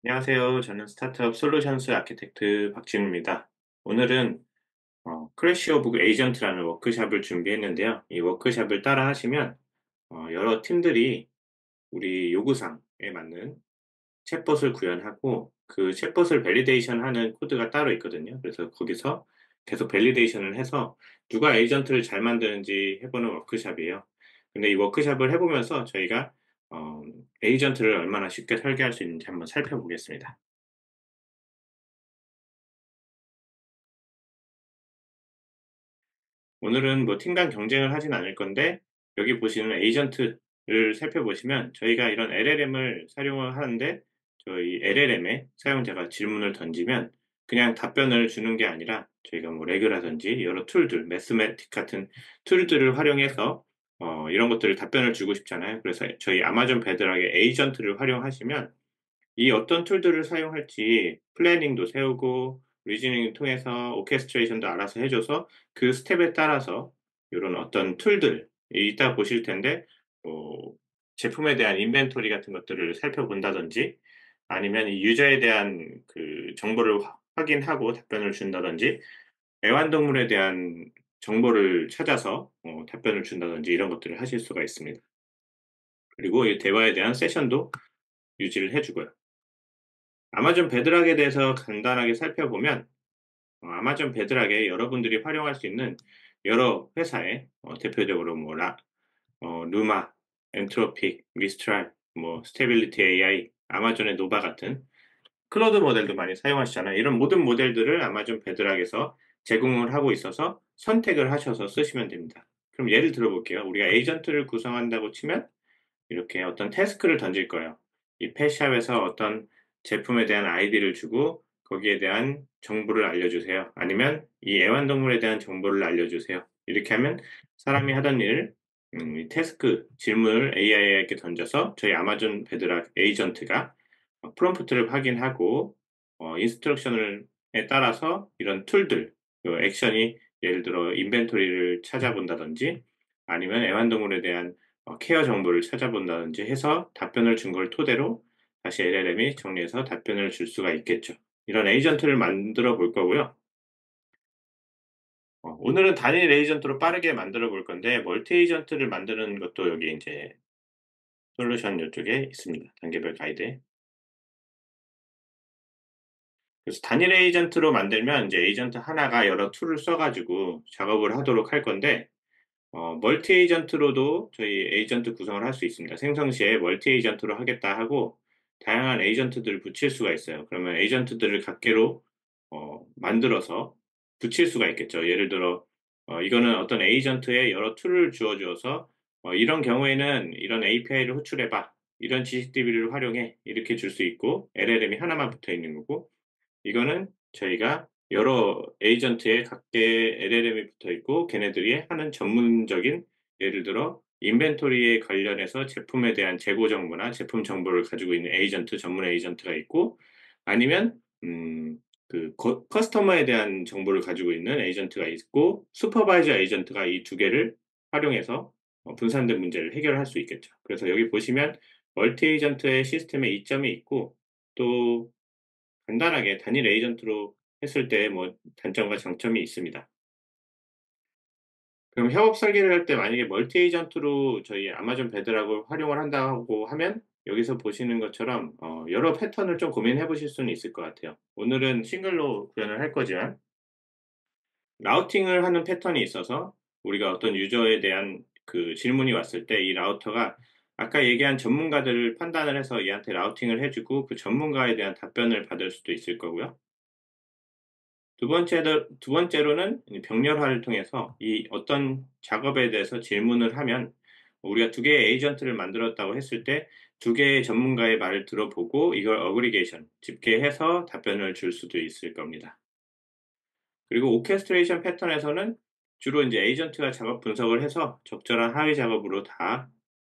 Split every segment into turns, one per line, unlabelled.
안녕하세요. 저는 스타트업 솔루션스 아키텍트 박진우입니다. 오늘은 크래시 오브 에이전트라는 워크샵을 준비했는데요. 이 워크샵을 따라 하시면 여러 팀들이 우리 요구사항에 맞는 챗봇을 구현하고 그 챗봇을 밸리데이션하는 코드가 따로 있거든요. 그래서 거기서 계속 밸리데이션을 해서 누가 에이전트를 잘 만드는지 해보는 워크샵이에요. 근데 이 워크샵을 해보면서 저희가 어, 에이전트를 얼마나 쉽게 설계할 수 있는지 한번 살펴보겠습니다. 오늘은 뭐 팀간 경쟁을 하진 않을 건데 여기 보시는 에이전트를 살펴보시면 저희가 이런 LLM을 사용을 하는데 저희 LLM에 사용자가 질문을 던지면 그냥 답변을 주는 게 아니라 저희가 뭐 레그라든지 여러 툴들, 매스매틱 같은 툴들을 활용해서 이런 것들을 답변을 주고 싶잖아요. 그래서 저희 아마존 베드락의 에이전트를 활용하시면 이 어떤 툴들을 사용할지 플래닝도 세우고 리즈닝을 통해서 오케스트레이션도 알아서 해 줘서 그 스텝에 따라서 요런 어떤 툴들이 있다 보실 텐데 뭐 제품에 대한 인벤토리 같은 것들을 살펴본다든지 아니면 이 유저에 대한 그 정보를 확인하고 답변을 준다든지 애완동물에 대한 정보를 찾아서 답변을 준다든지 이런 것들을 하실 수가 있습니다. 그리고 이 대화에 대한 세션도 유지를 해 주고요. 아마존 베드락에 대해서 간단하게 살펴보면 아마존 베드락에 여러분들이 활용할 수 있는 여러 회사의 대표적으로 뭐 루마, 엔트로픽, 미스트랄, 뭐 스테빌리티 AI, 아마존의 노바 같은 클로드 모델도 많이 사용하시잖아요. 이런 모든 모델들을 아마존 베드락에서 제공을 하고 있어서 선택을 하셔서 쓰시면 됩니다. 그럼 예를 들어 볼게요. 우리가 에이전트를 구성한다고 치면 이렇게 어떤 태스크를 던질 거예요. 이 펫샵에서 어떤 제품에 대한 아이디를 주고 거기에 대한 정보를 알려주세요. 아니면 이 애완동물에 대한 정보를 알려주세요. 이렇게 하면 사람이 하던 일, 이 태스크 질문을 AI에게 던져서 저희 아마존 베드락 에이전트가 프롬프트를 확인하고 인스트럭션을 에 따라서 이런 툴들, 그 액션이 예를 들어 인벤토리를 찾아본다든지 아니면 애완동물에 대한 케어 정보를 찾아본다든지 해서 답변을 준 걸 토대로 다시 LLM이 정리해서 답변을 줄 수가 있겠죠. 이런 에이전트를 만들어 볼 거고요. 오늘은 단일 에이전트로 빠르게 만들어 볼 건데 멀티 에이전트를 만드는 것도 여기 이제 솔루션 이쪽에 있습니다. 단계별 가이드에. 그래서 단일 에이전트로 만들면 이제 에이전트 하나가 여러 툴을 써 가지고 작업을 하도록 할 건데 멀티 에이전트로도 저희 에이전트 구성을 할 수 있습니다. 생성 시에 멀티 에이전트로 하겠다 하고 다양한 에이전트들을 붙일 수가 있어요. 그러면 에이전트들을 각계로 만들어서 붙일 수가 있겠죠. 예를 들어 이거는 어떤 에이전트에 여러 툴을 주어 주어서 "이런 경우에는 이런 API를 호출해 봐. 이런 GCDB를 활용해." 이렇게 줄 수 있고 LLM이 하나만 붙어 있는 거고 이거는 저희가 여러 에이전트에 각계 LLM이 붙어 있고 걔네들이 하는 전문적인 예를 들어 인벤토리에 관련해서 제품에 대한 재고 정보나 제품 정보를 가지고 있는 에이전트, 전문 에이전트가 있고 아니면 그 커스터머에 대한 정보를 가지고 있는 에이전트가 있고 슈퍼바이저 에이전트가 이 두 개를 활용해서 분산된 문제를 해결할 수 있겠죠. 그래서 여기 보시면 멀티 에이전트의 시스템에 이점이 있고 또 간단하게 단일 에이전트로 했을 때 뭐 단점과 장점이 있습니다. 그럼 협업 설계를 할 때 만약에 멀티 에이전트로 저희 아마존 베드락을 활용을 한다고 하면 여기서 보시는 것처럼 여러 패턴을 좀 고민해 보실 수는 있을 것 같아요. 오늘은 싱글로 구현을 할 거지만 라우팅을 하는 패턴이 있어서 우리가 어떤 유저에 대한 그 질문이 왔을 때 이 라우터가 아까 얘기한 전문가들을 판단을 해서 얘한테 라우팅을 해 주고 그 전문가에 대한 답변을 받을 수도 있을 거고요. 두 번째로는 이 병렬화를 통해서 이 어떤 작업에 대해서 질문을 하면 우리가 두 개의 에이전트를 만들었다고 했을 때 두 개의 전문가의 말을 들어보고 이걸 어그리게이션, 집계해서 답변을 줄 수도 있을 겁니다. 그리고 오케스트레이션 패턴에서는 주로 이제 에이전트가 작업 분석을 해서 적절한 하위 작업으로 다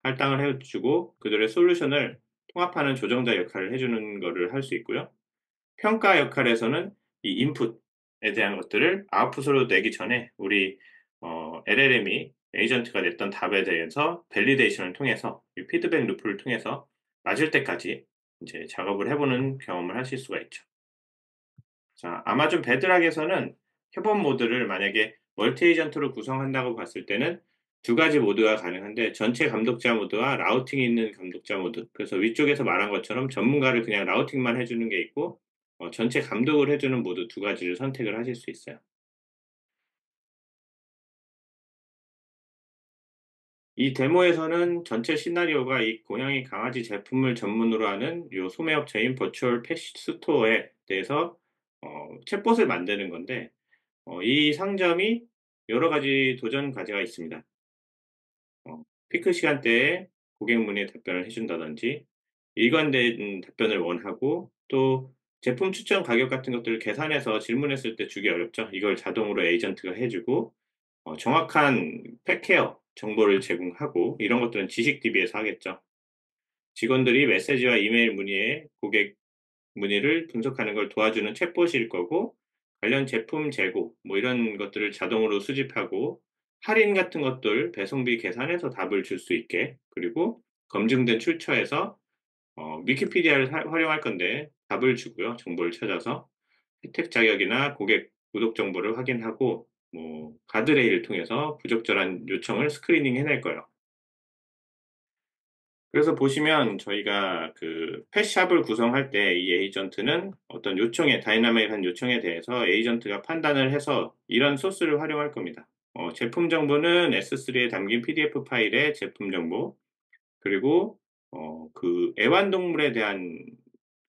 할당을 해 주고 그들의 솔루션을 통합하는 조정자 역할을 해 주는 거를 할 수 있고요. 평가 역할에서는 이 인풋에 대한 것들을 아웃풋으로 내기 전에 우리 LLM이 에이전트가 냈던 답에 대해서 밸리데이션을 통해서 이 피드백 루프를 통해서 맞을 때까지 인제 작업을 해 보는 경험을 하실 수가 있죠. 자, 아마존 베드락에서는 협업 모드를 만약에 멀티 에이전트로 구성한다고 봤을 때는 두 가지 모드가 가능한데, 전체 감독자 모드와 라우팅이 있는 감독자 모드. 그래서 위쪽에서 말한 것처럼 전문가를 그냥 라우팅만 해 주는 게 있고, 전체 감독을 해 주는 모드 두 가지를 선택을 하실 수 있어요. 이 데모에서는 전체 시나리오가 이 고양이 강아지 제품을 전문으로 하는 요 소매업체인 버추얼 펫 스토어에 대해서 챗봇을 만드는 건데, 이 상점이 여러 가지 도전 과제가 있습니다. 피크 시간대에 고객 문의에 답변을 해 준다든지, 일관된 답변을 원하고, 또 제품 추천 가격 같은 것들을 계산해서 질문했을 때 주기 어렵죠. 이걸 자동으로 에이전트가 해 주고, 정확한 펫 케어 정보를 제공하고, 이런 것들은 지식 DB에서 하겠죠. 직원들이 메시지와 이메일 문의에 고객 문의를 분석하는 걸 도와주는 챗봇일 거고, 관련 제품 재고 뭐 이런 것들을 자동으로 수집하고, 할인 같은 것들 배송비 계산해서 답을 줄 수 있게, 그리고 검증된 출처에서 위키피디아를 활용할 건데 답을 주고요. 정보를 찾아서 혜택 자격이나 고객 구독 정보를 확인하고, 뭐 가드레일을 통해서 부적절한 요청을 스크리닝 해낼 거예요. 그래서 보시면 저희가 그 펫샵을 구성할 때 이 에이전트는 어떤 요청에, 다이나믹한 요청에 대해서 에이전트가 판단을 해서 이런 소스를 활용할 겁니다. 제품 정보는 S3에 담긴 PDF 파일의 제품 정보, 그리고 그 애완동물에 대한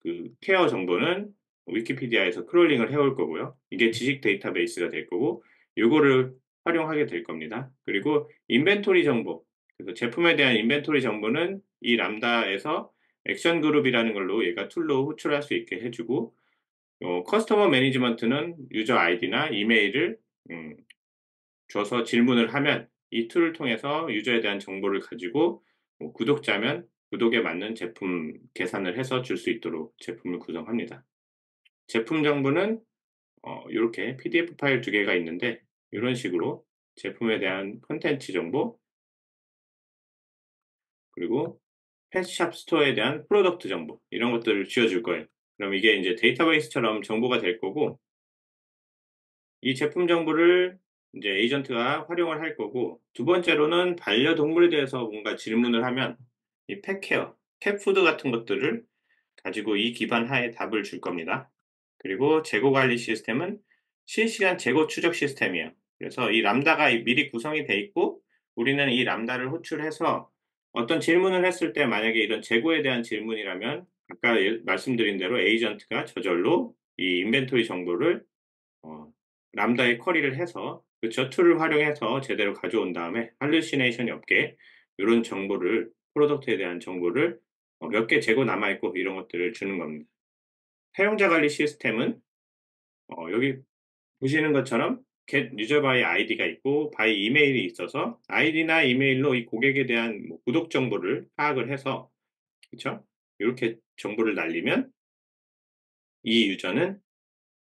그 케어 정보는 위키피디아에서 크롤링을 해올 거고요. 이게 지식 데이터베이스가 될 거고, 요거를 활용하게 될 겁니다. 그리고 인벤토리 정보, 그래서 제품에 대한 인벤토리 정보는 이 람다에서 액션 그룹이라는 걸로 얘가 툴로 호출할 수 있게 해 주고, 커스터머 매니지먼트는 유저 아이디나 이메일을 음 줘서 질문을 하면 이 툴을 통해서 유저에 대한 정보를 가지고, 뭐 구독자면 구독에 맞는 제품 계산을 해서 줄 수 있도록 제품을 구성합니다. 제품 정보는 요렇게 PDF 파일 두 개가 있는데, 요런 식으로 제품에 대한 콘텐츠 정보, 그리고 펫샵 스토어에 대한 프로덕트 정보, 이런 것들을 쥐어 줄 거예요. 그럼 이게 인제 데이터베이스처럼 정보가 될 거고, 이 제품 정보를 인제 에이전트가 활용을 할 거고, 두 번째로는 반려동물에 대해서 뭔가 질문을 하면 이 펫 케어, 캣푸드 같은 것들을 가지고 이 기반 하에 답을 줄 겁니다. 그리고 재고 관리 시스템은 실시간 재고 추적 시스템이에요. 그래서 이 람다가 미리 구성이 돼 있고, 우리는 이 람다를 호출해서 어떤 질문을 했을 때, 만약에 이런 재고에 대한 질문이라면 아까 말씀드린 대로 에이전트가 저절로 이 인벤토리 정보를 어 람다에 쿼리를 해서 그 툴을 활용해서 제대로 가져온 다음에 할루시네이션이 없게 요런 정보를, 프로덕트에 대한 정보를 몇 개 재고 남아 있고 이런 것들을 주는 겁니다. 사용자 관리 시스템은 여기 보시는 것처럼 get user by id가 있고 by 이메일이 있어서, 아이디나 이메일로 이 고객에 대한 뭐 구독 정보를 파악을 해서, 그쵸? 요렇게 정보를 날리면 이 유저는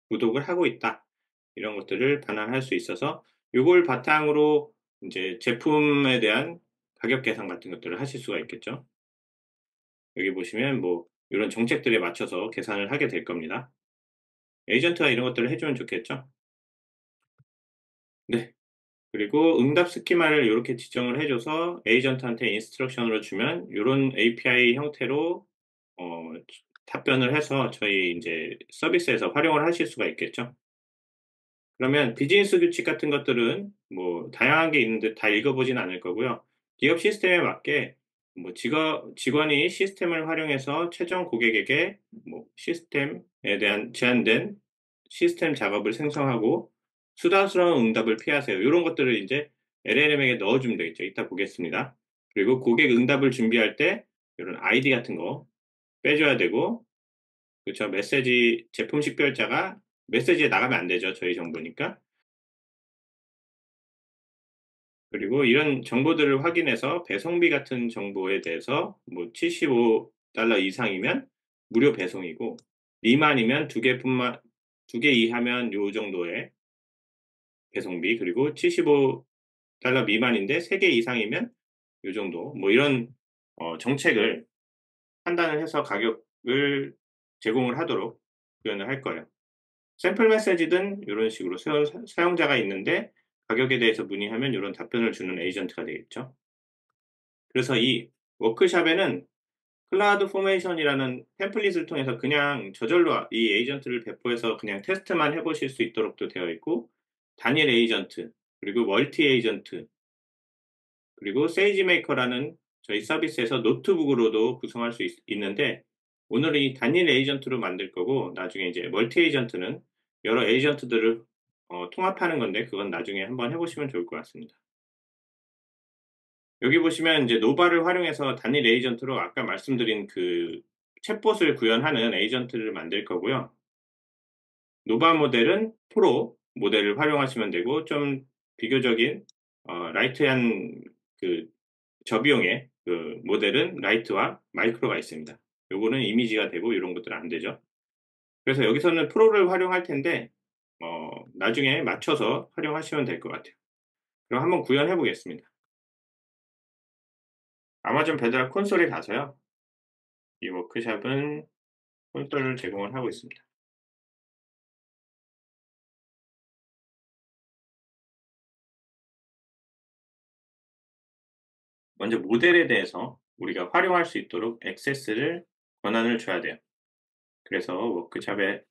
구독을 하고 있다, 이런 것들을 반환할 수 있어서, 요걸 바탕으로 인제 제품에 대한 가격 계산 같은 것들을 하실 수가 있겠죠. 여기 보시면 뭐 요런 정책들에 맞춰서 계산을 하게 될 겁니다. 에이전트가 이런 것들을 해 주면 좋겠죠. 네. 그리고 응답 스키마를 요렇게 지정을 해 줘서 에이전트한테 인스트럭션으로 주면 요런 API 형태로 답변을 해서 저희 인제 서비스에서 활용을 하실 수가 있겠죠. 그러면 비즈니스 규칙 같은 것들은 뭐 다양한 게 있는데 다 읽어 보진 않을 거고요. 기업 시스템에 맞게 뭐 직원이 시스템을 활용해서 최종 고객에게 뭐 시스템에 대한 제한된 시스템 작업을 생성하고, 수다스러운 응답을 피하세요, 요런 것들을 인제 LLM에게 넣어 주면 되겠죠. 이따 보겠습니다. 그리고 고객 응답을 준비할 때 요런 아이디 같은 거 빼 줘야 되고, 그쵸. 메시지 제품 식별자가 메시지에 나가면 안 되죠, 저희 정보니까. 그리고 이런 정보들을 확인해서 배송비 같은 정보에 대해서 뭐 $75 이상이면 무료 배송이고, 미만이면 두 개 이하면 요 정도의 배송비, 그리고 $75 미만인데 3개 이상이면 요 정도, 뭐 이런 정책을 판단을 해서 가격 제공을 하도록 구현을 할 거예요. 샘플 메시지든 요런 식으로 사용자가 있는데 가격에 대해서 문의하면 요런 답변을 주는 에이전트가 되겠죠. 그래서 이 워크샵에는 클라우드 포메이션이라는 템플릿을 통해서 그냥 저절로 이 에이전트를 배포해서 그냥 테스트만 해 보실 수 있도록도 되어 있고, 단일 에이전트, 그리고 멀티 에이전트, 그리고 세이지 메이커라는 저희 서비스에서 노트북으로도 구성할 수 있는데, 오늘은 이 단일 에이전트로 만들 거고, 나중에 이제 멀티 에이전트는 여러 에이전트들을 통합하는 건데, 그건 나중에 한번 해 보시면 좋을 것 같습니다. 여기 보시면 이제 노바를 활용해서 단일 에이전트로 아까 말씀드린 그 챗봇을 구현하는 에이전트를 만들 거고요. 노바 모델은 프로 모델을 활용하시면 되고, 좀 비교적인 라이트한 그 저비용의 그 모델은 라이트와 마이크로가 있습니다. 요거는 이미지가 되고 이런 것들은 안 되죠. 그래서 여기서는 프로를 활용할 텐데 나중에 맞춰서 활용하시면 될 것 같아요. 그럼 한번 구현해 보겠습니다. 아마존 베드락 콘솔에 가서요. 이 워크샵은 콘솔을 제공을 하고 있습니다. 먼저 모델에 대해서 우리가 활용할 수 있도록 액세스를 권한을 줘야 돼요. 그래서 워크샵에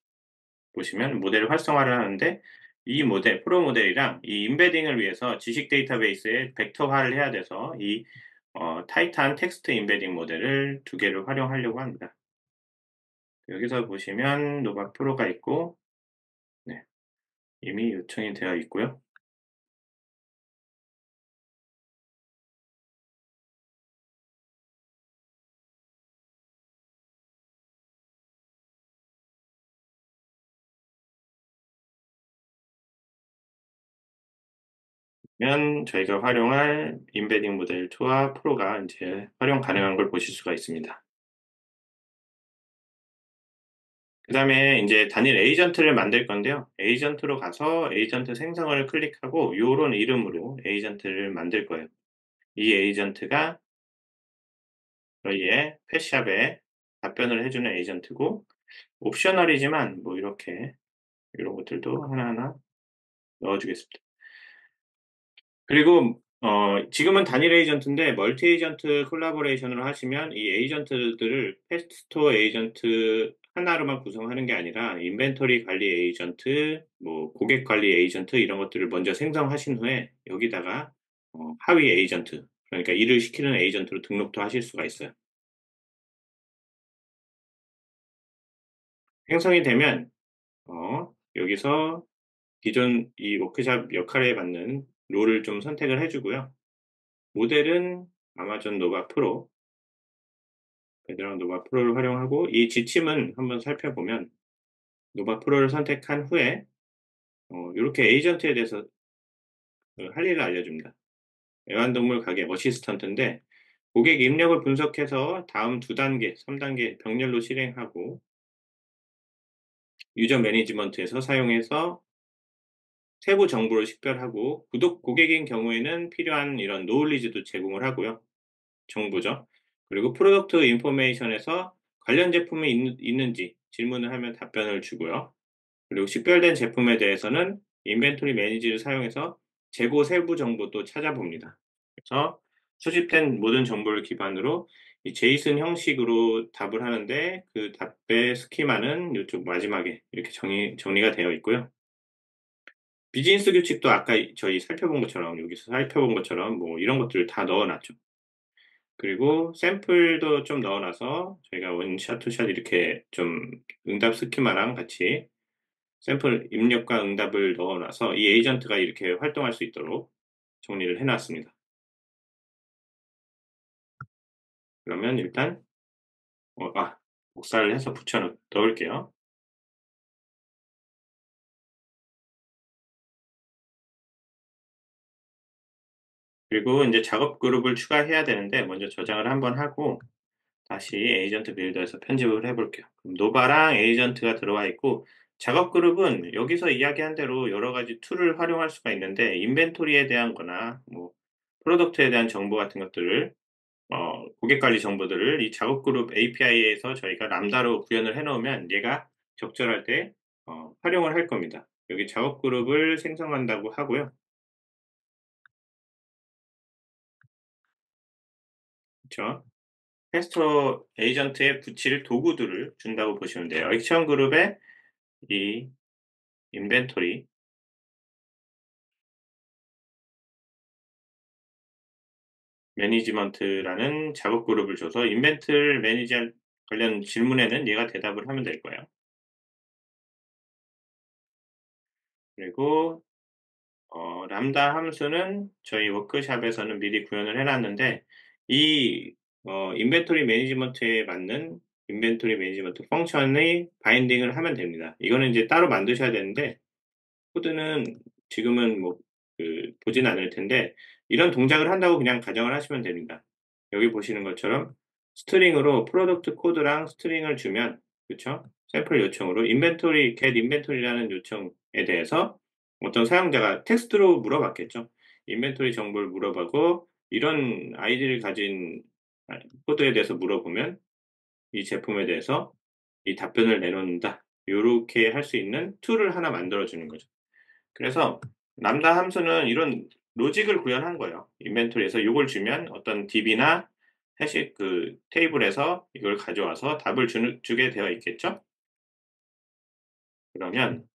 보시면 모델 활성화를 하는데, 이 모델, 프로 모델이랑 이 임베딩을 위해서 지식 데이터베이스에 벡터화를 해야 돼서 이 타이탄 텍스트 임베딩 모델을 두 개를 활용하려고 합니다. 여기서 보시면 노바 프로가 있고, 네, 이미 요청이 되어 있고요. 그러면 저희가 활용할 임베딩 모델 2와 프로가 이제 활용 가능한 걸 보실 수가 있습니다. 그다음에 인제 단일 에이전트를 만들 건데요. 에이전트로 가서 에이전트 생성을 클릭하고 요런 이름으로 에이전트를 만들 거예요. 이 에이전트가 저희의 펫샵에 답변을 해 주는 에이전트고, 옵셔널이지만 뭐 이렇게 요런 것들도 하나하나 넣어 주겠습니다. 그리고 지금은 단일 에이전트인데 멀티 에이전트 콜라보레이션으로 하시면 이 에이전트들을 펫 스토어 에이전트 하나로만 구성하는 게 아니라 인벤토리 관리 에이전트, 뭐 고객 관리 에이전트 이런 것들을 먼저 생성하신 후에 여기다가 하위 에이전트, 그러니까 일을 시키는 에이전트로 등록도 하실 수가 있어요. 생성이 되면 여기서 기존 이 워크샵 역할에 맞는 롤을 좀 선택을 해 주고요. 모델은 아마존 노바 프로, 베드락 노바 프로를 활용하고, 이 지침은 한번 살펴보면 노바 프로를 선택한 후에 요렇게 에이전트에 대해서 할 일을 알려줍니다. 애완동물 가게 어시스턴트인데, 고객 입력을 분석해서 다음 2단계, 3단계 병렬로 실행하고, 유저 매니지먼트에서 사용해서 세부 정보를 식별하고, 고객인 경우에는 필요한 이런 노울리지도 제공을 하고요. 정보죠. 그리고 프로덕트 인포메이션에서 관련 제품이 있는지 질문을 하면 답변을 주고요. 그리고 식별된 제품에 대해서는 인벤토리 매니지를 사용해서 재고 세부 정보도 찾아봅니다. 그래서 수집된 모든 정보를 기반으로 이 제이슨 형식으로 답을 하는데, 그 답의 스키마는 이쪽 마지막에 이렇게 정리가 되어 있고요. 비즈니스 규칙도 아까 저희 살펴본 것처럼, 여기서 살펴본 것처럼 뭐 이런 것들을 다 넣어 놨죠. 그리고 샘플도 좀 넣어 놔서 저희가 원샷, 투샷 이렇게 좀 응답 스키마랑 같이 샘플 입력과 응답을 넣어 놔서 이 에이전트가 이렇게 활동할 수 있도록 정리를 해 놨습니다. 그러면 일단 복사를 해서 넣을게요. 그리고 인제 작업 그룹을 추가해야 되는데, 먼저 저장을 한번 하고 다시 에이전트 빌더에서 편집을 해 볼게요. 그럼 노바랑 에이전트가 들어와 있고, 작업 그룹은 여기서 이야기한 대로 여러 가지 툴을 활용할 수가 있는데, 인벤토리에 대한 거나 뭐 프로덕트에 대한 정보 같은 것들을 고객 관리 정보들을 이 작업 그룹 API에서 저희가 람다로 구현을 해 놓으면 얘가 적절할 때 활용을 할 겁니다. 여기 작업 그룹을 생성한다고 하고요. 그쵸? 테스터 에이전트에 붙일 도구들을 준다고 보시면 돼요. 액션 그룹에 이 인벤토리 매니지먼트라는 작업 그룹을 줘서 인벤트를 매니지할 관련 질문에는 얘가 대답을 하면 될 거예요. 그리고 람다 함수는 저희 워크샵에서는 미리 구현을 해 놨는데 이 인벤토리 매니지먼트에 맞는 인벤토리 매니지먼트 펑션의 바인딩을 하면 됩니다. 이거는 이제 따로 만드셔야 되는데 코드는 지금은 뭐 보진 않을 텐데 이런 동작을 한다고 그냥 가정을 하시면 됩니다. 여기 보시는 것처럼 스트링으로 프로덕트 코드랑 스트링을 주면 그쵸? 샘플 요청으로 인벤토리 get 인벤토리라는 요청에 대해서 어떤 사용자가 텍스트로 물어봤겠죠. 인벤토리 정보를 물어보고 이런 아이디를 가진 코드에 대해서 물어보면 이 제품에 대해서 이 답변을 내놓는다. 요렇게 할 수 있는 툴을 하나 만들어 주는 거죠. 그래서 람다 함수는 이런 로직을 구현한 거예요. 인벤토리에서 요걸 주면 어떤 DB나 해시 테이블에서 이걸 가져와서 답을 주게 되어 있겠죠? 그러면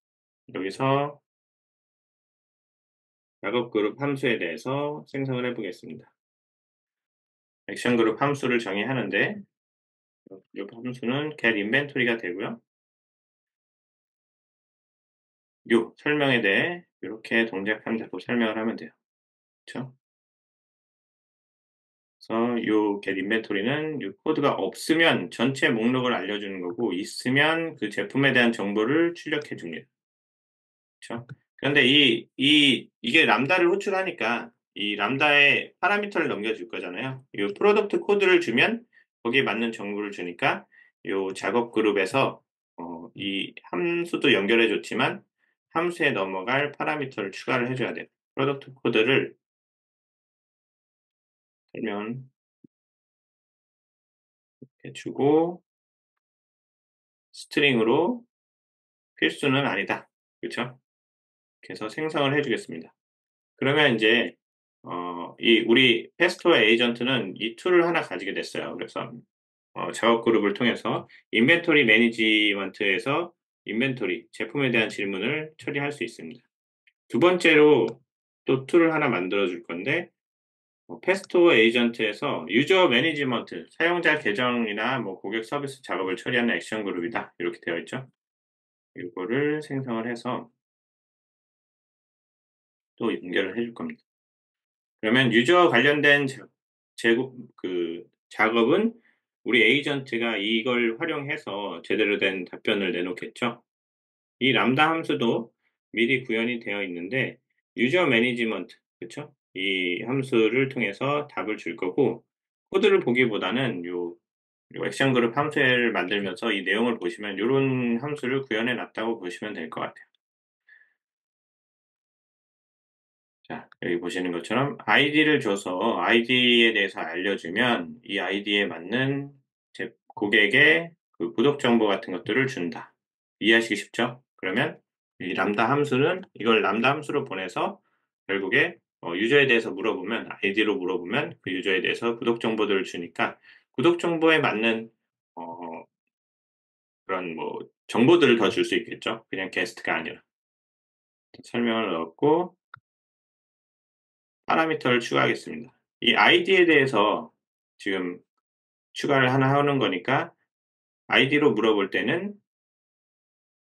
여기서 작업 그룹 함수에 대해서 생성을 해 보겠습니다. 액션 그룹 함수를 정의하는데 이 함수는 get inventory가 되고요. 요 설명에 대해 이렇게 동작하면 자꾸 설명을 하면 돼요. 그쵸? 그래서 요 get inventory는 요 코드가 없으면 전체 목록을 알려주는 거고 있으면 그 제품에 대한 정보를 출력해 줍니다. 그쵸? 그런데 이게 람다를 호출하니까 이 람다에 파라미터를 넘겨줄 거잖아요. 요 프로덕트 코드를 주면 거기에 맞는 정보를 주니까 요 작업 그룹에서 이 함수도 연결해 줬지만 함수에 넘어갈 파라미터를 추가를 해줘야 돼요. 프로덕트 코드를 설명 해주고 스트링으로 필수는 아니다. 그쵸? 그래서 생성을 해 주겠습니다. 그러면 인제 이 우리 페스토어 에이전트는 이 툴을 하나 가지게 됐어요. 그래서 작업 그룹을 통해서 인벤토리 매니지먼트에서 인벤토리 제품에 대한 질문을 처리할 수 있습니다. 두 번째로 또 툴을 하나 만들어 줄 건데 페스토어 에이전트에서 유저 매니지먼트 사용자 계정이나 뭐 고객 서비스 작업을 처리하는 액션 그룹이다. 이렇게 되어 있죠. 요거를 생성을 해서 또 연결을 해줄 겁니다. 그러면 유저 관련된 작업은 우리 에이전트가 이걸 활용해서 제대로 된 답변을 내놓겠죠. 이 람다 함수도 미리 구현이 되어 있는데 유저 매니지먼트 그쵸? 이 함수를 통해서 답을 줄 거고 코드를 보기보다는 요 액션 그룹 함수를 만들면서 이 내용을 보시면 요런 함수를 구현해 놨다고 보시면 될 것 같아요. 자, 여기 보시는 것처럼 아이디를 줘서 아이디에 대해서 알려주면 이 아이디에 맞는 제 고객의 구독 정보 같은 것들을 준다. 이해하시기 쉽죠? 그러면 이 람다 함수는 이걸 람다 함수로 보내서 결국에 유저에 대해서 물어보면 아이디로 물어보면 그 유저에 대해서 구독 정보들을 주니까 구독 정보에 맞는 어, 그런 뭐 정보들을 더 줄 수 있겠죠. 그냥 게스트가 아니라 설명을 넣었고 파라미터를 추가하겠습니다. 이 아이디에 대해서 지금 추가를 하나 하는 거니까 아이디로 물어볼 때는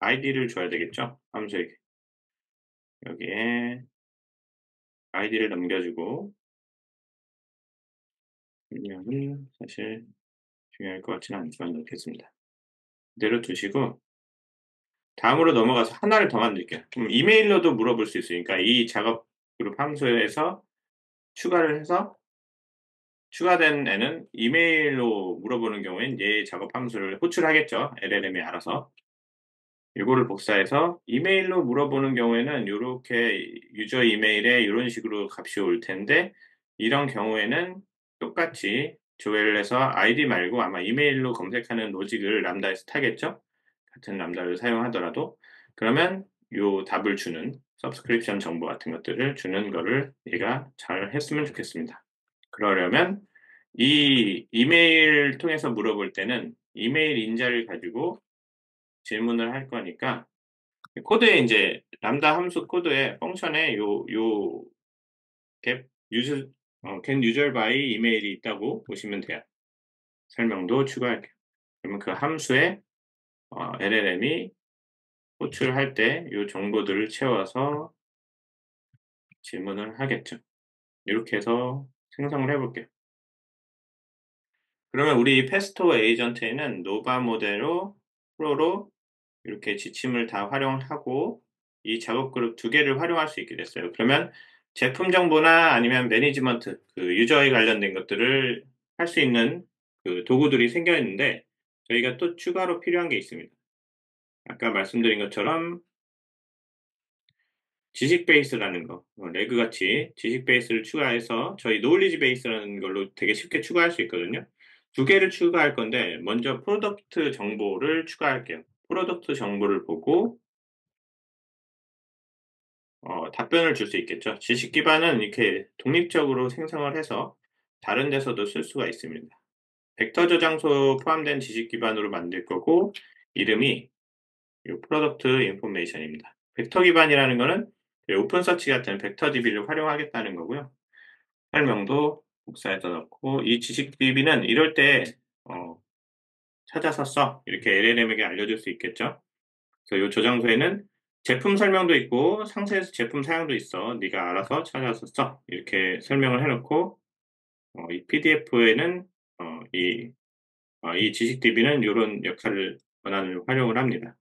아이디를 줘야 되겠죠? 함수에게. 여기에 아이디를 넘겨주고 설명은 사실 중요할 것 같지는 않지만 넣겠습니다. 그대로 두시고 다음으로 넘어가서 하나를 더 만들게요. 그럼 이메일로도 물어볼 수 있으니까 이 작업 그룹 함수에서 추가를 해서 추가된 애는 이메일로 물어보는 경우엔 얘 작업 함수를 호출하겠죠. LLM이 알아서. 요거를 복사해서 이메일로 물어보는 경우에는 요렇게 유저 이메일에 요런 식으로 값이 올 텐데 이런 경우에는 똑같이 조엘에서 아이디 말고 아마 이메일로 검색하는 로직을 람다에서 타겠죠? 같은 람다를 사용하더라도. 그러면 요 답을 주는 서브스크립션 정보 같은 것들을 주는 거를 얘가 잘 했으면 좋겠습니다. 그러려면 이 이메일 통해서 물어볼 때는 이메일 인자를 가지고 질문을 할 거니까 코드에 인제 람다 함수 코드에 펑션에 요 get user get user by 이메일이 있다고 보시면 돼요. 설명도 추가할게요. 그러면 그 함수에 LLM이 호출할 때 요 정보들을 채워서 질문을 하겠죠. 이렇게 해서 생성을 해 볼게요. 그러면 우리 페스토 에이전트에는 노바 모델로 프로로 이렇게 지침을 다 활용하고 이 작업 그룹 두 개를 활용할 수 있게 됐어요. 그러면 제품 정보나 아니면 매니지먼트, 그 유저에 관련된 것들을 할 수 있는 그 도구들이 생겨 있는데 저희가 또 추가로 필요한 게 있습니다. 아까 말씀드린 것처럼 지식 베이스라는 거, 레그 같이 지식 베이스를 추가해서 저희 노울리지 베이스라는 걸로 되게 쉽게 추가할 수 있거든요. 두 개를 추가할 건데 먼저 프로덕트 정보를 추가할게요. 프로덕트 정보를 보고 답변을 줄 수 있겠죠. 지식 기반은 이렇게 독립적으로 생성을 해서 다른 데서도 쓸 수가 있습니다. 벡터 저장소 포함된 지식 기반으로 만들 거고 이름이 요 프로덕트 인포메이션입니다. 벡터 기반이라는 거는 오픈 서치 같은 벡터 DB를 활용하겠다는 거고요. 설명도 복사해서 넣고 이 지식 DB는 이럴 때 찾아서 써 이렇게 LLM에게 알려줄 수 있겠죠. 그래서 이 저장소에는 제품 설명도 있고 상세에서 제품 사양도 있어. 네가 알아서 찾아서 써. 이렇게 설명을 해놓고 이 PDF에는 이 지식DB는 이런 역할을 권한을 활용을 합니다.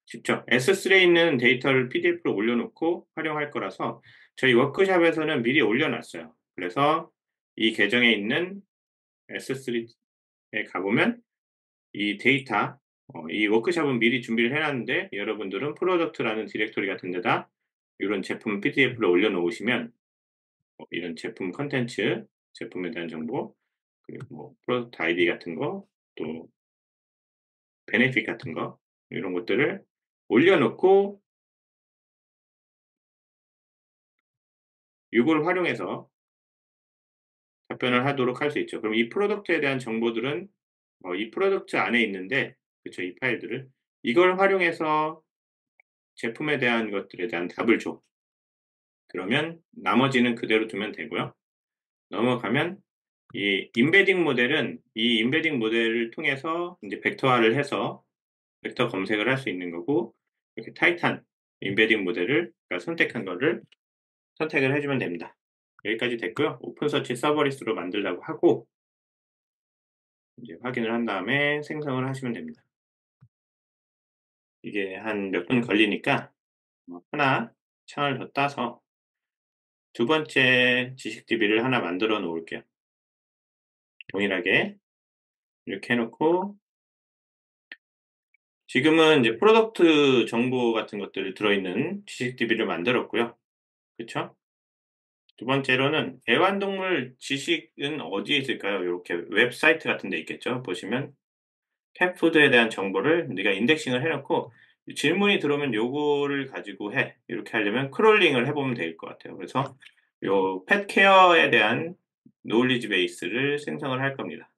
직접 S3에 있는 데이터를 PDF로 올려놓고 활용할 거라서 저희 워크샵에서는 미리 올려놨어요. 그래서 이 계정에 있는 S3에 가보면 이 데이터, 이 워크샵은 미리 준비를 해놨는데 여러분들은 프로덕트라는 디렉토리 같은 데다 이런 제품 PDF를 올려놓으시면 이런 제품 컨텐츠, 제품에 대한 정보, 그리고 뭐 프로덕트 아이디 같은 거, 또 베네핏 같은 거 이런 것들을 올려놓고 이걸 활용해서 답변을 하도록 할 수 있죠. 그럼 이 프로덕트에 대한 정보들은 이 프로덕트 안에 있는데, 그쵸, 이 파일들을 이걸 활용해서 제품에 대한 것들에 대한 답을 줘. 그러면 나머지는 그대로 두면 되고요. 넘어가면 이 임베딩 모델은 이 임베딩 모델을 통해서 이제 벡터화를 해서 벡터 검색을 할 수 있는 거고 이렇게 타이탄 임베딩 모델을 선택한 거를 선택을 해주면 됩니다. 여기까지 됐고요. 오픈서치 서버리스로 만들라고 하고 이제 확인을 한 다음에 생성을 하시면 됩니다. 이게 한 몇 분 걸리니까 하나 창을 더 따서 두 번째 지식DB를 하나 만들어 놓을게요. 동일하게 이렇게 해놓고 지금은 이제 프로덕트 정보 같은 것들이 들어있는 지식DB를 만들었고요. 그쵸? 두 번째로는 애완동물 지식은 어디에 있을까요? 이렇게 웹사이트 같은 데 있겠죠? 보시면 캣푸드에 대한 정보를 네가 인덱싱을 해놓고 질문이 들어오면 요거를 가지고 해. 이렇게 하려면 크롤링을 해보면 될 것 같아요. 그래서 요 펫케어에 대한 노을리지 베이스를 생성을 할 겁니다.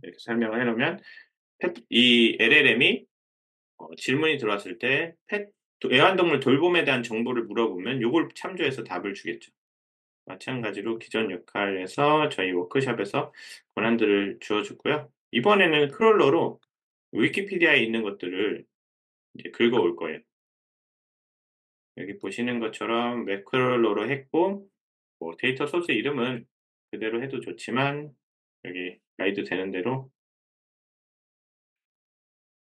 이렇게 설명을 해놓으면 이 LLM이 질문이 들어왔을 때 애완동물 돌봄에 대한 정보를 물어보면 요걸 참조해서 답을 주겠죠. 마찬가지로 기존 역할에서 저희 워크샵에서 권한들을 주어줬고요. 이번에는 크롤러로 위키피디아에 있는 것들을 이제 긁어올 거예요. 여기 보시는 것처럼 웹 크롤러로 했고 데이터 소스 이름은 그대로 해도 좋지만 여기 가이드 되는 대로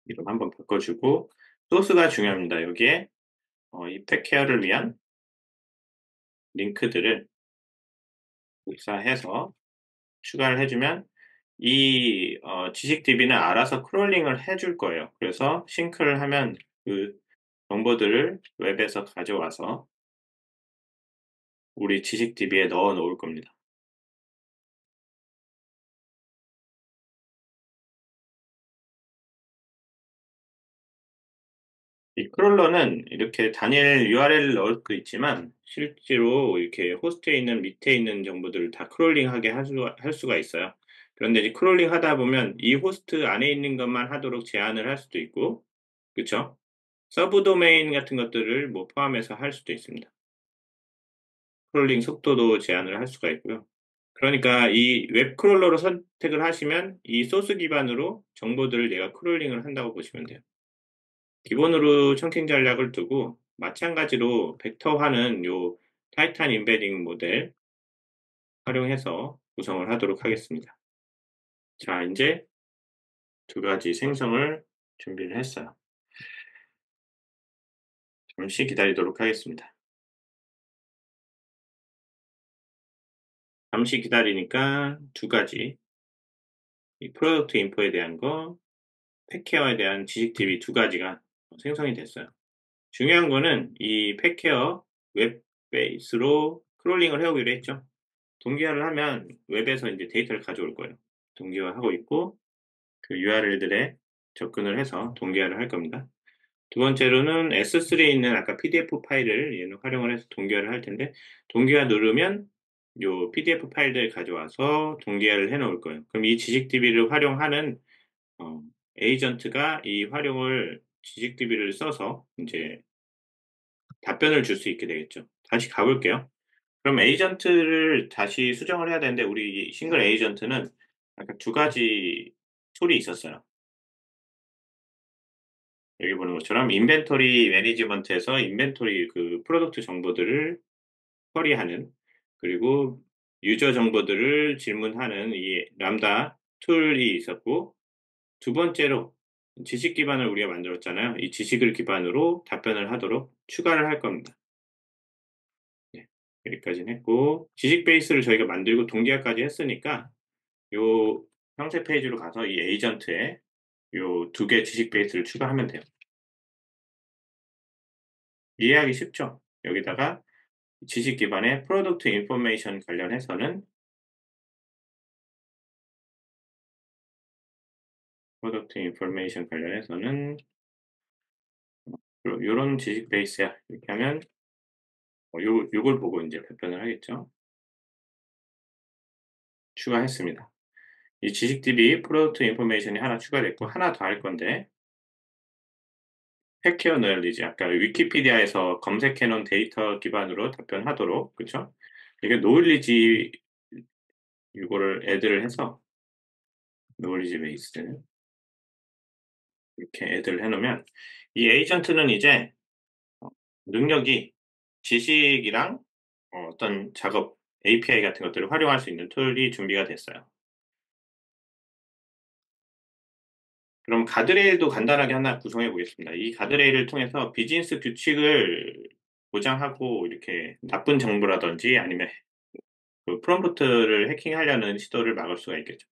이름 한번 바꿔주고 소스가 중요합니다. 여기에 이 펫케어를 위한 링크들을 복사해서 추가를 해주면 이 지식DB는 알아서 크롤링을 해줄 거예요. 그래서 싱크를 하면 그 정보들을 웹에서 가져와서 우리 지식DB에 넣어 놓을 겁니다. 이 크롤러는 이렇게 단일 URL을 넣을 수도 있지만 실제로 이렇게 호스트에 있는 밑에 있는 정보들을 다 크롤링하게 할 수가 있어요. 그런데 이제 크롤링 하다 보면 이 호스트 안에 있는 것만 하도록 제한을 할 수도 있고, 그쵸? 서브 도메인 같은 것들을 뭐 포함해서 할 수도 있습니다. 크롤링 속도도 제한을 할 수가 있고요. 그러니까 이 웹 크롤러로 선택을 하시면 이 소스 기반으로 정보들을 내가 크롤링을 한다고 보시면 돼요. 기본으로 청킹 전략을 두고 마찬가지로 벡터화는 요 타이탄 임베딩 모델 활용해서 구성을 하도록 하겠습니다. 자, 인제 두 가지 생성을 준비를 했어요. 잠시 기다리도록 하겠습니다. 잠시 기다리니까 두 가지, 이 프로덕트 인포에 대한 거, 펫케어에 대한 지식TV 두 가지가 생성이 됐어요. 중요한 거는 이 펫케어 웹 베이스로 크롤링을 해 오기로 했죠. 동기화를 하면 웹에서 인제 데이터를 가져올 거예요. 동기화하고 있고 그 URL들에 접근을 해서 동기화를 할 겁니다. 두 번째로는 S3에 있는 아까 PDF 파일을 얘는 활용을 해서 동기화를 할 텐데, 동기화 누르면 요 PDF 파일들 가져와서 동기화를 해 놓을 거예요. 그럼 이 지식DB를 활용하는 어 에이전트가 이 활용을 지식DB를 써서 인제 답변을 줄 수 있게 되겠죠. 다시 가 볼게요. 그럼 에이전트를 다시 수정을 해야 되는데, 우리 싱글 에이전트는 아까 두 가지 툴이 있었어요. 여기 보는 것처럼 인벤토리 매니지먼트에서 인벤토리 그 프로덕트 정보들을 처리하는, 그리고 유저 정보들을 질문하는 이 람다 툴이 있었고, 두 번째로 지식 기반을 우리가 만들었잖아요. 이 지식을 기반으로 답변을 하도록 추가를 할 겁니다. 네. 여기까지는 했고, 지식 베이스를 저희가 만들고 동기화까지 했으니까 요 형태 페이지로 가서 이 에이전트에 요 두 개 지식 베이스를 추가하면 돼요. 이해하기 쉽죠? 여기다가 지식 기반의 프로덕트 인포메이션 관련해서는 프로덕트 인포메이션 관련해서는 요런 지식 베이스야. 이렇게 하면 요걸 보고 인제 답변을 하겠죠. 추가했습니다. 이 지식DB 프로덕트 인포메이션이 하나 추가됐고, 하나 더 할 건데, 팩케어 노열리지, 아까 위키피디아에서 검색해 놓은 데이터 기반으로 답변하도록, 그쵸? 이게 노을리지, 요거를 애드를 해서 노을리지 베이스 이렇게 애드를 해 놓으면 이 에이전트는 이제 어 능력이 지식이랑 어떤 작업 API 같은 것들을 활용할 수 있는 툴이 준비가 됐어요. 그럼 가드레일도 간단하게 하나 구성해 보겠습니다. 이 가드레일을 통해서 비즈니스 규칙을 보장하고, 이렇게 나쁜 정보라든지 아니면 그 프롬프트를 해킹하려는 시도를 막을 수가 있겠죠.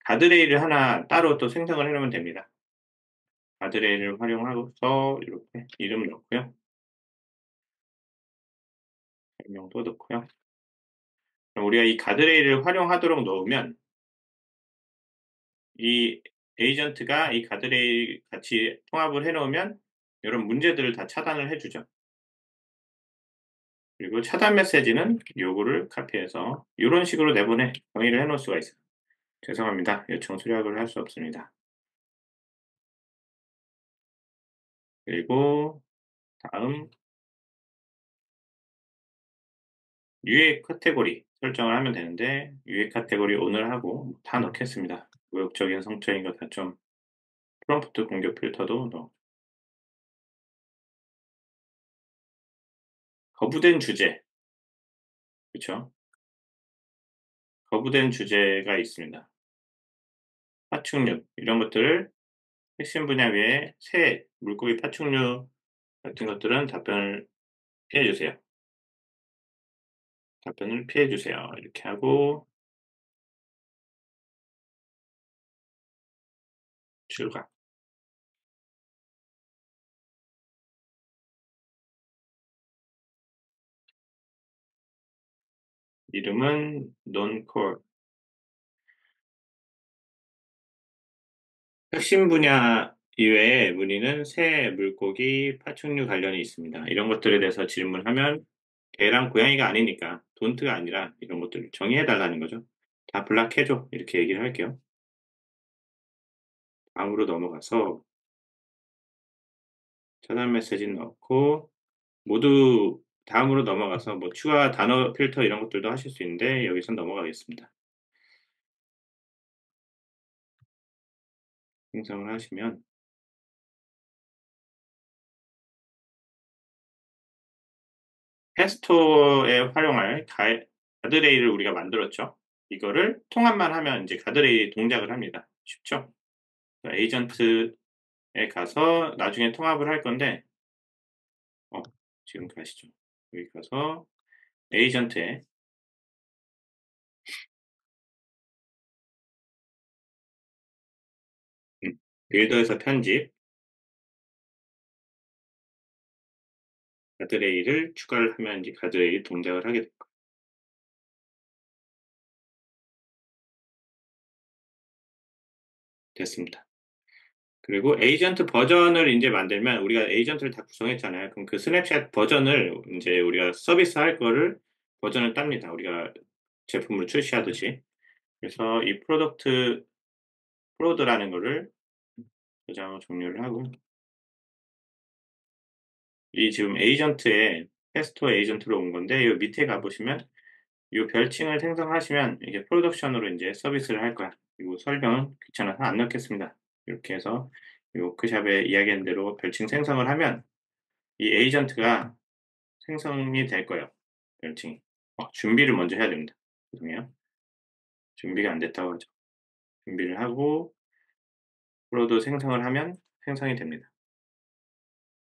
가드레일을 하나 따로 또 생성을 해 놓으면 됩니다. 가드레일을 활용하고서 이렇게 이름 넣고요. 설명도 넣고요. 그럼 우리가 이 가드레일을 활용하도록 넣으면 이 에이전트가 이 가드레일 같이 통합을 해 놓으면 요런 문제들을 다 차단을 해 주죠. 그리고 차단 메시지는 요거를 카피해서 요런 식으로 내보내 정의를 해 놓을 수가 있어요. "죄송합니다. 요청 수락을 할 수 없습니다." 그리고 다음 유해 카테고리 설정을 하면 되는데, 유해 카테고리 ON을 하고 다 넣겠습니다. 모욕적인 성적인 거 다 좀, 프롬프트 공격 필터도 거부된 주제, 그쵸? 거부된 주제가 있습니다. 파충류 이런 것들을 핵심 분야 외에 새, 물고기, 파충류 같은 것들은 답변을 피해 주세요. 답변을 피해 주세요. 이렇게 하고 출력. 이름은 논콜. 핵심 분야 이외에 문의는 새, 물고기, 파충류 관련이 있습니다. 이런 것들에 대해서 질문하면 개랑 고양이가 아니니까 돈트가 아니라 이런 것들을 정의해 달라는 거죠. 다 블락해 줘. 이렇게 얘기를 할게요. 다음으로 넘어가서 차단 메시지 넣고 모두 다음으로 넘어가서 뭐 추가 단어 필터 이런 것들도 하실 수 있는데 여기선 넘어가겠습니다. 생성을 하시면 페스토에 활용할 가드레일을 우리가 만들었죠. 이거를 통합만 하면 이제 가드레일이 동작을 합니다. 쉽죠? 에이전트에 가서 나중에 통합을 할 건데 어 지금 가시죠. 여기 가서 에이전트에 빌더에서 편집 가드레일을 추가를 하면 이제 가드레일이 동작을 하게 될 거예요. 됐습니다. 그리고 에이전트 버전을 이제 만들면 우리가 에이전트를 다 구성했잖아요. 그럼 그 스냅샷 버전을 이제 우리가 서비스할 거를 버전을 땁니다. 우리가 제품을 출시하듯이. 그래서 이 프로드라는 거를 저장을 종료를 하고 이 지금 에이전트에 페스토 에이전트로 온 건데 요 밑에 가 보시면 요 별칭을 생성하시면 이게 프로덕션으로 이제 서비스를 할 거야. 그리고 설명은 귀찮아서 안 넣겠습니다. 이렇게 해서 이 워크샵에 이야기한 대로 별칭 생성을 하면 이 에이전트가 생성이 될 거예요. 별칭이. 준비를 먼저 해야 됩니다. 죄송해요. 준비가 안 됐다고 하죠. 준비를 하고 프로도 생성을 하면 생성이 됩니다.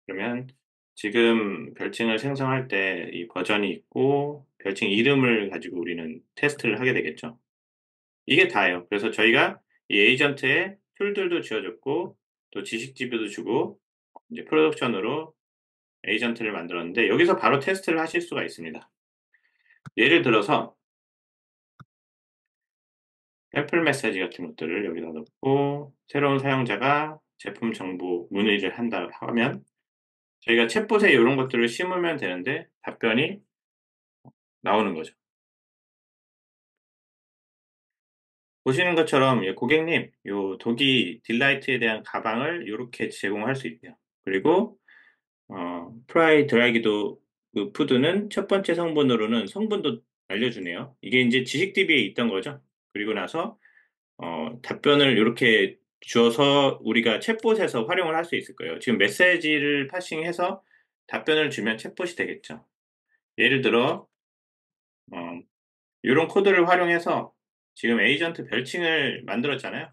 그러면 지금 별칭을 생성할 때 이 버전이 있고 별칭 이름을 가지고 우리는 테스트를 하게 되겠죠. 이게 다예요. 그래서 저희가 이 에이전트에 툴들도 지어줬고 또 지식 지표도 주고 이제 프로덕션으로 에이전트를 만들었는데 여기서 바로 테스트를 하실 수가 있습니다. 예를 들어서 애플 메시지 같은 것들을 여기다 넣고 새로운 사용자가 제품 정보 문의를 한다 하면 저희가 챗봇에 이런 것들을 심으면 되는데 답변이 나오는 거죠. 보시는 것처럼 예, 고객님, 요 도기 딜라이트에 대한 가방을 이렇게 제공할 수 있대요. 그리고 프라이 드라이기도 그 푸드는 첫 번째 성분으로는 성분도 알려주네요. 이게 이제 지식 DB에 있던 거죠. 그리고 나서 답변을 이렇게 주어서 우리가 챗봇에서 활용을 할 수 있을 거예요. 지금 메시지를 파싱해서 답변을 주면 챗봇이 되겠죠. 예를 들어 이런 코드를 활용해서 지금 에이전트 별칭을 만들었잖아요.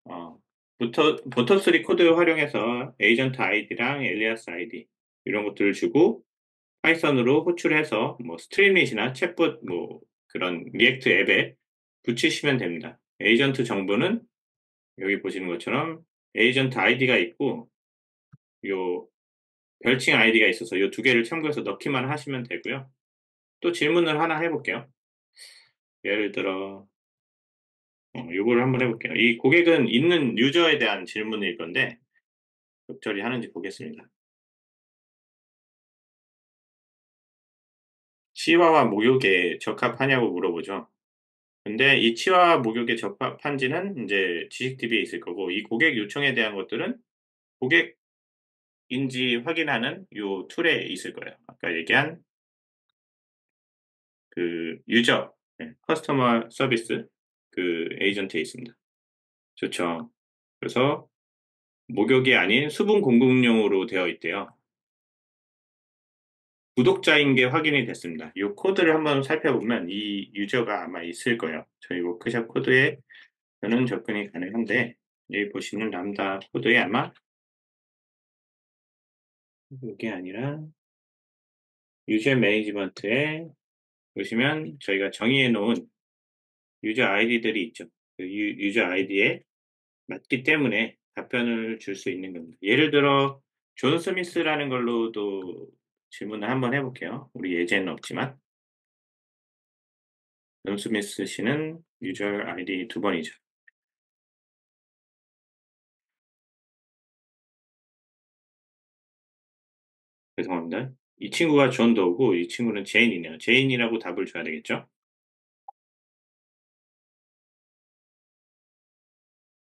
어, 보터3 코드 활용해서 에이전트 아이디랑 엘리아스 아이디 이런 것들을 주고 파이썬으로 호출해서 뭐 스트림릿이나 챗봇 뭐 그런 리액트 앱에 붙이시면 됩니다. 에이전트 정보는 여기 보시는 것처럼 에이전트 아이디가 있고 요 별칭 아이디가 있어서 요 두 개를 참고해서 넣기만 하시면 되고요. 또 질문을 하나 해볼게요. 예를 들어 요거를 한번 해볼게요. 이 고객은 있는 유저에 대한 질문일 건데 적절히 하는지 보겠습니다. 치와와 목욕에 적합하냐고 물어보죠. 근데 이 치와와 목욕에 적합한지는 이제 지식 DB에 있을 거고 이 고객 요청에 대한 것들은 고객인지 확인하는 요 툴에 있을 거예요. 아까 얘기한 그 유저, 커스터머 서비스 그 에이전트에 있습니다. 좋죠. 그래서 목욕이 아닌 수분 공급용으로 되어 있대요. 구독자인 게 확인이 됐습니다. 이 코드를 한번 살펴보면 이 유저가 아마 있을 거예요. 저희 워크샵 코드에 저는 접근이 가능한데 여기 보시는 람다 코드에 아마 이게 아니라 유저 매니지먼트에 보시면 저희가 정의해 놓은 유저 아이디들이 있죠. 그 유저 아이디에 맞기 때문에 답변을 줄 수 있는 겁니다. 예를 들어 존 스미스라는 걸로도 질문을 한번 해볼게요. 우리 예제는 없지만 존스미스 씨는 유저 아이디 2번이죠. 죄송합니다. 이 친구가 존 도우고 이 친구는 제인이네요. 제인이라고 답을 줘야 되겠죠?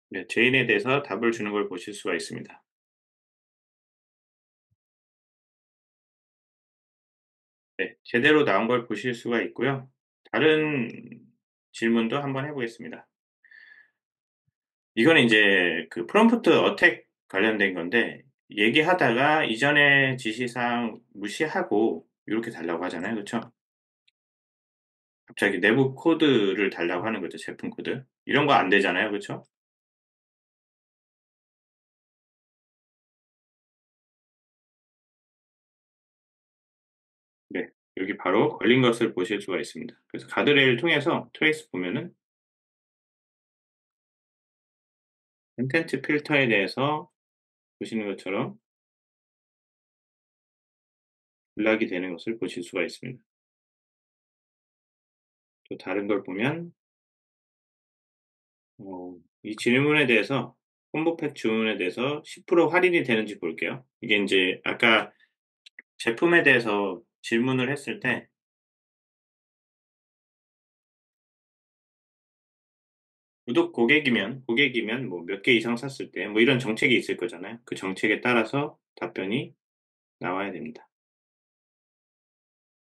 네, 제인에 대해서 답을 주는 걸 보실 수가 있습니다. 네, 제대로 나온 걸 보실 수가 있고요. 다른 질문도 한번 해 보겠습니다. 이거는 인제 그 프롬프트 어택 관련된 건데 얘기하다가 이전의 지시사항 무시하고 요렇게 달라고 하잖아요. 그쵸? 갑자기 내부 코드를 달라고 하는 거죠, 제품 코드. 이런 거 안 되잖아요. 그쵸? 네. 여기 바로 걸린 것을 보실 수가 있습니다. 그래서 가드레일 통해서 트레이스 보면은 컨텐츠 필터에 대해서 보시는 것처럼 블락이 되는 것을 보실 수가 있습니다. 또 다른 걸 보면 이 질문에 대해서 콤보팩 주문에 대해서 10% 할인이 되는지 볼게요. 이게 인제 아까 제품에 대해서 질문을 했을 때 구독 고객이면 뭐 몇 개 이상 샀을 때 뭐 이런 정책이 있을 거잖아요. 그 정책에 따라서 답변이 나와야 됩니다.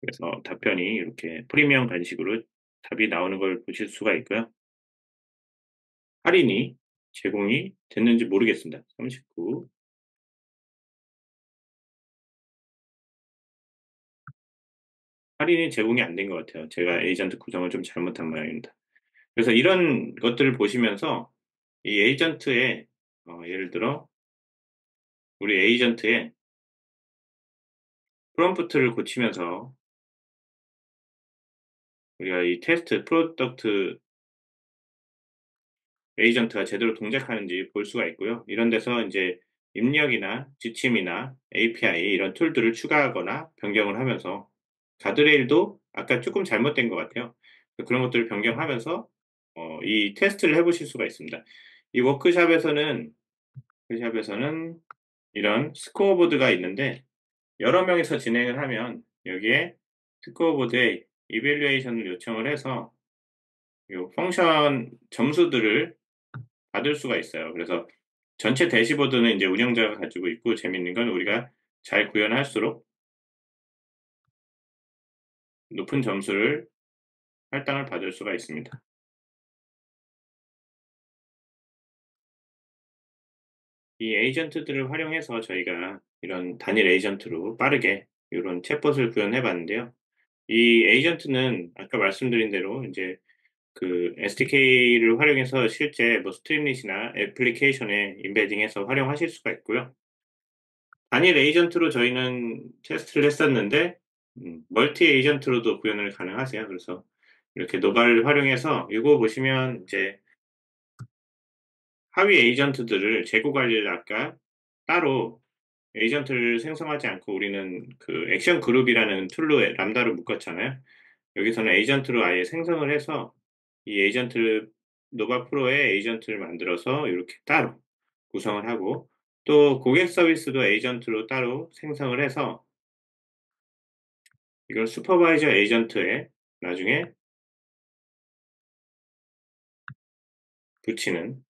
그래서 답변이 이렇게 프리미엄 간식으로 답이 나오는 걸 보실 수가 있고요. 할인이 제공이 됐는지 모르겠습니다. 39 할인이 제공이 안 된 것 같아요. 제가 에이전트 구성을 좀 잘못한 모양입니다. 그래서 이런 것들을 보시면서 이 에이전트의 예를 들어 우리 에이전트의 프롬프트를 고치면서 우리가 이 테스트 프로덕트 에이전트가 제대로 동작하는지 볼 수가 있고요. 이런 데서 인제 입력이나 지침이나 API 이런 툴들을 추가하거나 변경을 하면서 가드레일도 아까 쪼끔 잘못된 것 같아요. 그런 것들을 변경하면서 이 테스트를 해 보실 수가 있습니다. 이 워크샵에서는 이런 스코어보드가 있는데 여러 명이서 진행을 하면 여기에 스코어보드에 이밸류에이션을 요청을 해서 요 펑션 점수들을 받을 수가 있어요. 그래서 전체 대시보드는 인제 운영자가 가지고 있고 재밌는 건 우리가 잘 구현할수록 높은 점수를 할당을 받을 수가 있습니다. 이 에이전트들을 활용해서 저희가 이런 단일 에이전트로 빠르게 요런 챗봇을 구현해 봤는데요. 이 에이전트는 아까 말씀드린 대로 인제 그 SDK를 활용해서 실제 뭐 스트림릿이나 애플리케이션에 임베딩해서 활용하실 수가 있고요. 단일 에이전트로 저희는 테스트를 했었는데 멀티 에이전트로도 구현을 가능하세요. 그래서 이렇게 노바를 활용해서 이거 보시면 이제 하위 에이전트들을 재고 관리를 아까 따로 에이전트를 생성하지 않고 우리는 그 액션 그룹이라는 툴로 람다를 묶었잖아요. 여기서는 에이전트로 아예 생성을 해서 이 에이전트 노바 프로의 에이전트를 만들어서 이렇게 따로 구성을 하고 또 고객 서비스도 에이전트로 따로 생성을 해서 이걸 슈퍼바이저 에이전트에 나중에 붙이는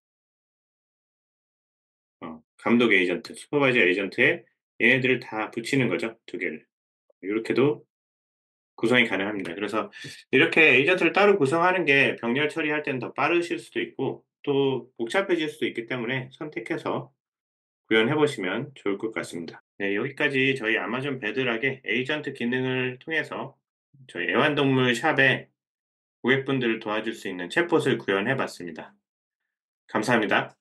감독 에이전트, 슈퍼바이저 에이전트에 얘네들을 다 붙이는 거죠, 두 개를. 요렇게도 구성이 가능합니다. 그래서 이렇게 에이전트를 따로 구성하는 게 병렬 처리할 때는 더 빠르실 수도 있고 또 복잡해질 수도 있기 때문에 선택해서 구현해 보시면 좋을 것 같습니다. 네, 여기까지 저희 아마존 베드락의 에이전트 기능을 통해서 저희 애완동물 샵에 고객분들을 도와줄 수 있는 챗봇을 구현해 봤습니다. 감사합니다.